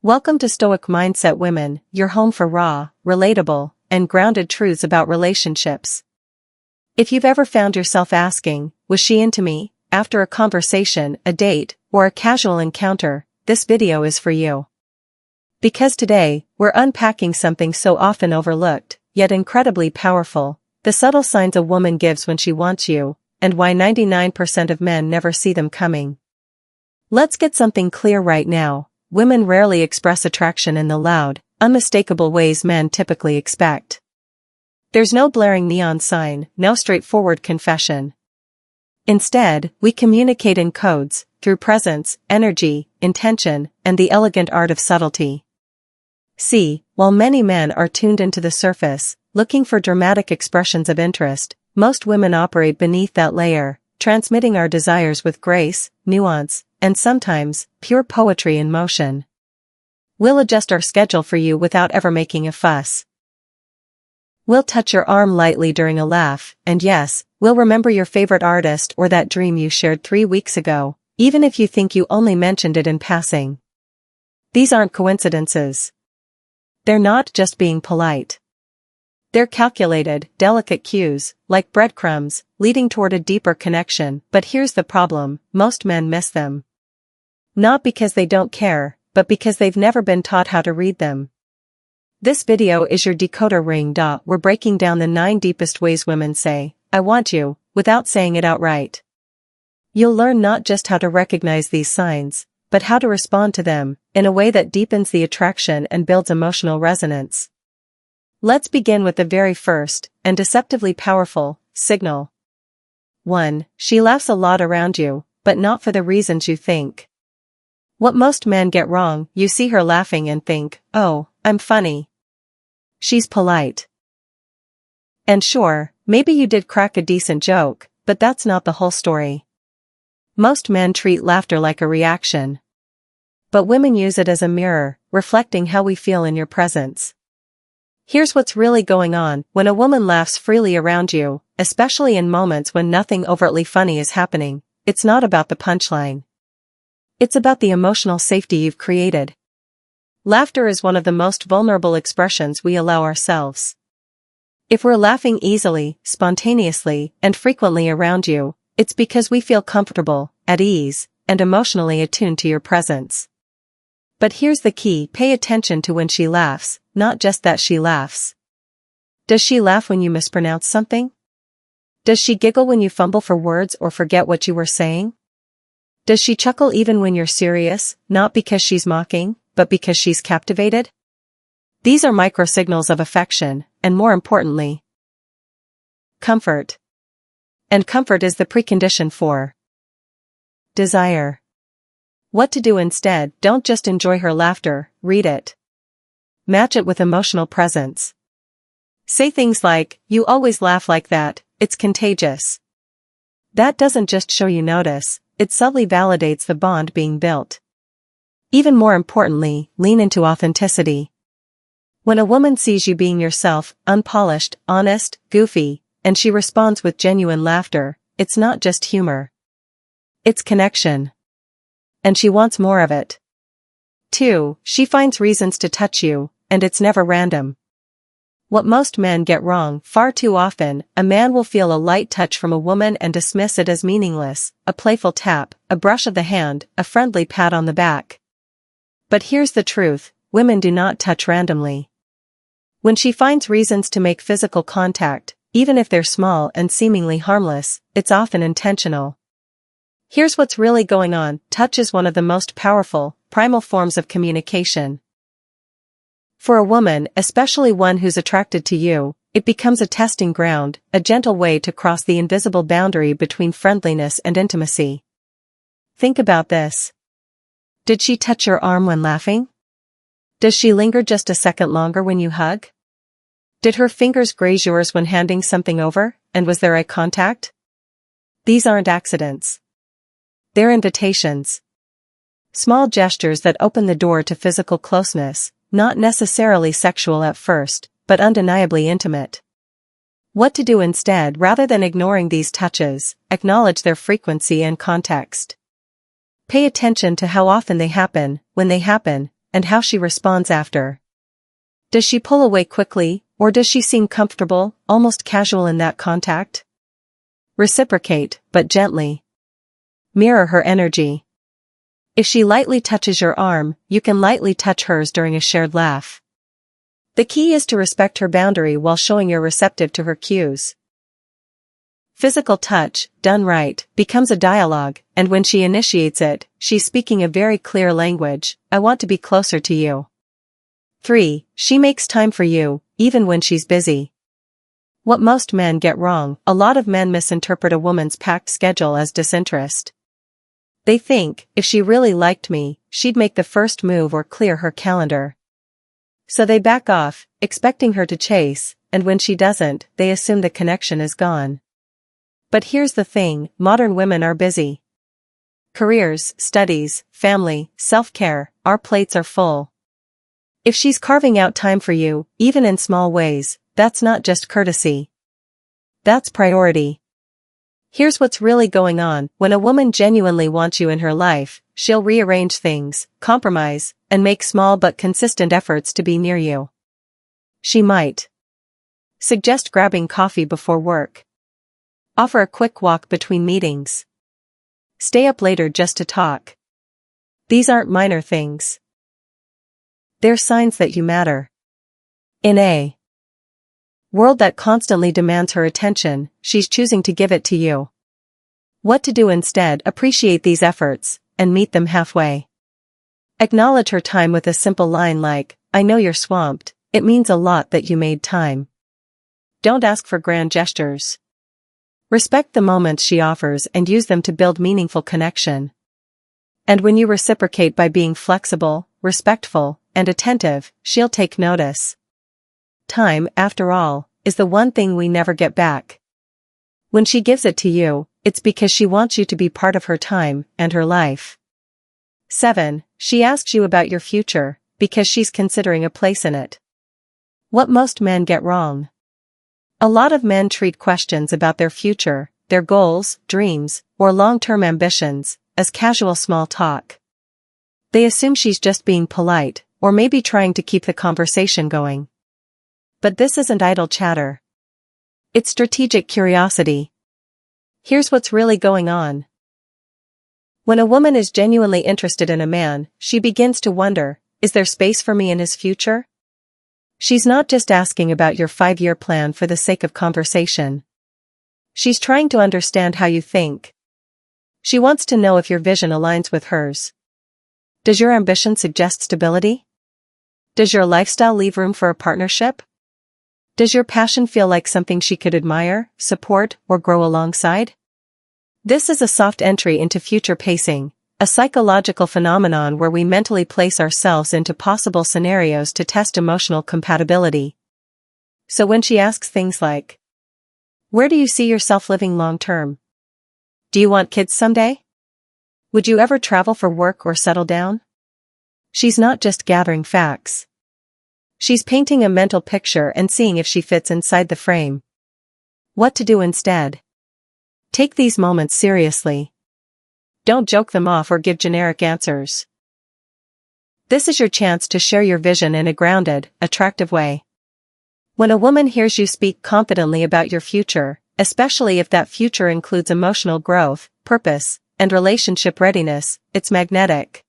Welcome to Stoic Mindset Women, your home for raw, relatable, and grounded truths about relationships. If you've ever found yourself asking, was she into me, after a conversation, a date, or a casual encounter, this video is for you. Because today, we're unpacking something so often overlooked, yet incredibly powerful, the subtle signs a woman gives when she wants you, and why 99% of men never see them coming. Let's get something clear right now. Women rarely express attraction in the loud, unmistakable ways men typically expect. There's no blaring neon sign, no straightforward confession. Instead, we communicate in codes, through presence, energy, intention, and the elegant art of subtlety. See, while many men are tuned into the surface, looking for dramatic expressions of interest, most women operate beneath that layer, transmitting our desires with grace, nuance, and sometimes, pure poetry in motion. We'll adjust our schedule for you without ever making a fuss. We'll touch your arm lightly during a laugh, and yes, we'll remember your favorite artist or that dream you shared 3 weeks ago, even if you think you only mentioned it in passing. These aren't coincidences. They're not just being polite. They're calculated, delicate cues, like breadcrumbs, leading toward a deeper connection. But here's the problem, most men miss them. Not because they don't care, but because they've never been taught how to read them. This video is your decoder ring. We're breaking down the 9 deepest ways women say, "I want you," without saying it outright. You'll learn not just how to recognize these signs, but how to respond to them, in a way that deepens the attraction and builds emotional resonance. Let's begin with the very first, and deceptively powerful, signal. 1. She laughs a lot around you, but not for the reasons you think. What most men get wrong, you see her laughing and think, "Oh, I'm funny. She's polite." And sure, maybe you did crack a decent joke, but that's not the whole story. Most men treat laughter like a reaction. But women use it as a mirror, reflecting how we feel in your presence. Here's what's really going on. When a woman laughs freely around you, especially in moments when nothing overtly funny is happening, it's not about the punchline. It's about the emotional safety you've created. Laughter is one of the most vulnerable expressions we allow ourselves. If we're laughing easily, spontaneously, and frequently around you, it's because we feel comfortable, at ease, and emotionally attuned to your presence. But here's the key, pay attention to when she laughs, not just that she laughs. Does she laugh when you mispronounce something? Does she giggle when you fumble for words or forget what you were saying? Does she chuckle even when you're serious, not because she's mocking, but because she's captivated? These are microsignals of affection, and more importantly, comfort. And comfort is the precondition for desire. What to do instead? Don't just enjoy her laughter, read it. Match it with emotional presence. Say things like, "You always laugh like that, it's contagious." That doesn't just show you notice, it subtly validates the bond being built. Even more importantly, lean into authenticity. When a woman sees you being yourself, unpolished, honest, goofy, and she responds with genuine laughter, it's not just humor. It's connection. And she wants more of it. 2. She finds reasons to touch you, and it's never random. What most men get wrong, far too often, a man will feel a light touch from a woman and dismiss it as meaningless, a playful tap, a brush of the hand, a friendly pat on the back. But here's the truth, women do not touch randomly. When she finds reasons to make physical contact, even if they're small and seemingly harmless, it's often intentional. Here's what's really going on, touch is one of the most powerful, primal forms of communication. For a woman, especially one who's attracted to you, it becomes a testing ground, a gentle way to cross the invisible boundary between friendliness and intimacy. Think about this. Did she touch your arm when laughing? Does she linger just a second longer when you hug? Did her fingers graze yours when handing something over, and was there eye contact? These aren't accidents. They're invitations. Small gestures that open the door to physical closeness, not necessarily sexual at first, but undeniably intimate. What to do instead? Rather than ignoring these touches, acknowledge their frequency and context. Pay attention to how often they happen. When they happen, and how she responds after. Does she pull away quickly, or does she seem comfortable, almost casual in that contact? Reciprocate, but gently. Mirror her energy. If she lightly touches your arm, you can lightly touch hers during a shared laugh. The key is to respect her boundary while showing you're receptive to her cues. Physical touch, done right, becomes a dialogue, and when she initiates it, she's speaking a very clear language: I want to be closer to you. 3. She makes time for you, even when she's busy. What most men get wrong: a lot of men misinterpret a woman's packed schedule as disinterest. They think, if she really liked me, she'd make the first move or clear her calendar. So they back off, expecting her to chase, and when she doesn't, they assume the connection is gone. But here's the thing: modern women are busy. Careers, studies, family, self-care, our plates are full. If she's carving out time for you, even in small ways, that's not just courtesy. That's priority. Here's what's really going on: when a woman genuinely wants you in her life, she'll rearrange things, compromise, and make small but consistent efforts to be near you. She might suggest grabbing coffee before work. Offer a quick walk between meetings. Stay up later just to talk. These aren't minor things. They're signs that you matter. In a world that constantly demands her attention, she's choosing to give it to you. What to do instead: appreciate these efforts, and meet them halfway. Acknowledge her time with a simple line like, I know you're swamped, it means a lot that you made time. Don't ask for grand gestures. Respect the moments she offers and use them to build meaningful connection. And when you reciprocate by being flexible, respectful, and attentive, she'll take notice. Time, after all, is the one thing we never get back. When she gives it to you, it's because she wants you to be part of her time and her life. 7. She asks you about your future, because she's considering a place in it. What most men get wrong. A lot of men treat questions about their future, their goals, dreams, or long-term ambitions, as casual small talk. They assume she's just being polite, or maybe trying to keep the conversation going. But this isn't idle chatter. It's strategic curiosity. Here's what's really going on. When a woman is genuinely interested in a man, she begins to wonder, is there space for me in his future? She's not just asking about your 5-year plan for the sake of conversation. She's trying to understand how you think. She wants to know if your vision aligns with hers. Does your ambition suggest stability? Does your lifestyle leave room for a partnership? Does your passion feel like something she could admire, support, or grow alongside? This is a soft entry into future pacing, a psychological phenomenon where we mentally place ourselves into possible scenarios to test emotional compatibility. So when she asks things like, where do you see yourself living long term? Do you want kids someday? Would you ever travel for work or settle down? She's not just gathering facts. She's painting a mental picture and seeing if she fits inside the frame. What to do instead? Take these moments seriously. Don't joke them off or give generic answers. This is your chance to share your vision in a grounded, attractive way. When a woman hears you speak confidently about your future, especially if that future includes emotional growth, purpose, and relationship readiness, it's magnetic.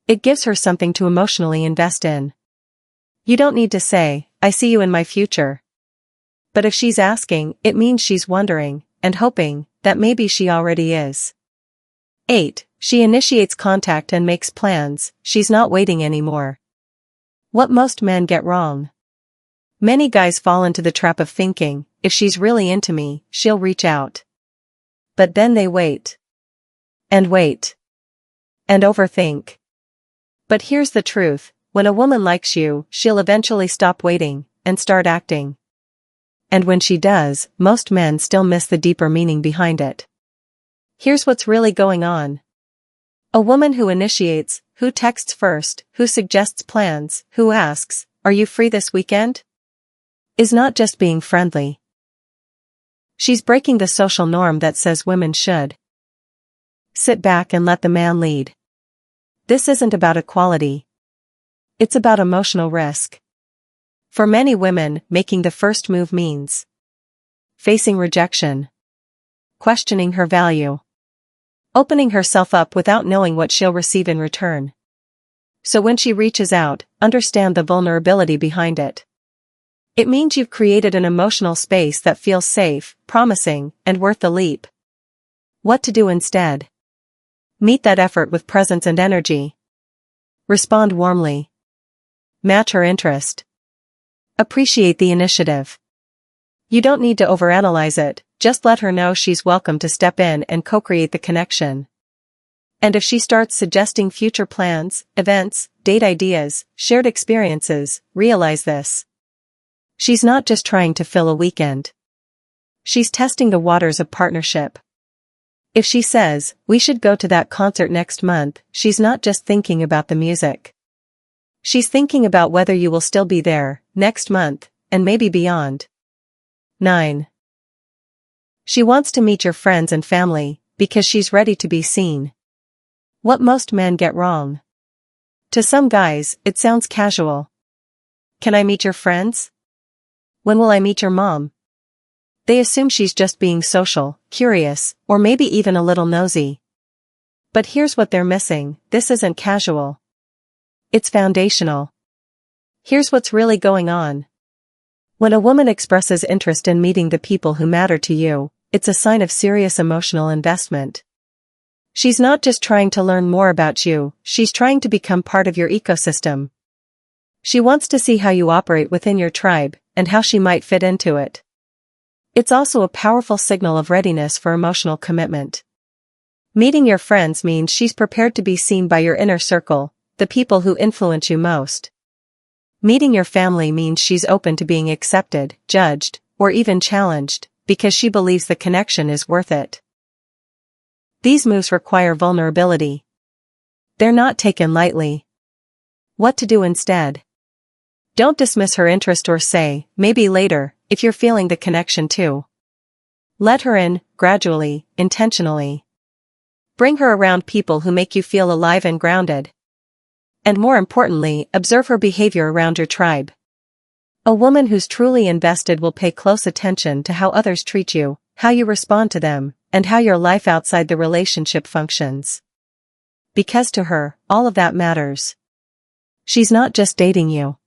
It gives her something to emotionally invest in. You don't need to say, I see you in my future. But if she's asking, it means she's wondering, and hoping, that maybe she already is. 8. She initiates contact and makes plans, she's not waiting anymore. What most men get wrong. Many guys fall into the trap of thinking, if she's really into me, she'll reach out. But then they wait. And wait. And overthink. But here's the truth. When a woman likes you, she'll eventually stop waiting, and start acting. And when she does, most men still miss the deeper meaning behind it. Here's what's really going on. A woman who initiates, who texts first, who suggests plans, who asks, are you free this weekend? Is not just being friendly. She's breaking the social norm that says women should sit back and let the man lead. This isn't about equality. It's about emotional risk. For many women, making the first move means facing rejection, questioning her value, opening herself up without knowing what she'll receive in return. So when she reaches out, understand the vulnerability behind it. It means you've created an emotional space that feels safe, promising, and worth the leap. What to do instead? Meet that effort with presence and energy. Respond warmly. Match her interest. Appreciate the initiative. You don't need to overanalyze it, just let her know she's welcome to step in and co-create the connection. And if she starts suggesting future plans, events, date ideas, shared experiences, realize this. She's not just trying to fill a weekend. She's testing the waters of partnership. If she says, "We should go to that concert next month," she's not just thinking about the music. She's thinking about whether you will still be there, next month, and maybe beyond. 9. She wants to meet your friends and family, because she's ready to be seen. What most men get wrong. To some guys, it sounds casual. Can I meet your friends? When will I meet your mom? They assume she's just being social, curious, or maybe even a little nosy. But here's what they're missing: this isn't casual. It's foundational. Here's what's really going on. When a woman expresses interest in meeting the people who matter to you, it's a sign of serious emotional investment. She's not just trying to learn more about you, she's trying to become part of your ecosystem. She wants to see how you operate within your tribe, and how she might fit into it. It's also a powerful signal of readiness for emotional commitment. Meeting your friends means she's prepared to be seen by your inner circle, the people who influence you most. Meeting your family means she's open to being accepted, judged, or even challenged, because she believes the connection is worth it. These moves require vulnerability. They're not taken lightly. What to do instead? Don't dismiss her interest or say, "Maybe later," if you're feeling the connection too. Let her in, gradually, intentionally. Bring her around people who make you feel alive and grounded. And more importantly, observe her behavior around your tribe. A woman who's truly invested will pay close attention to how others treat you, how you respond to them, and how your life outside the relationship functions. Because to her, all of that matters. She's not just dating you.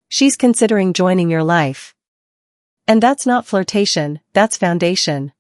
She's considering joining your life. And that's not flirtation, that's foundation.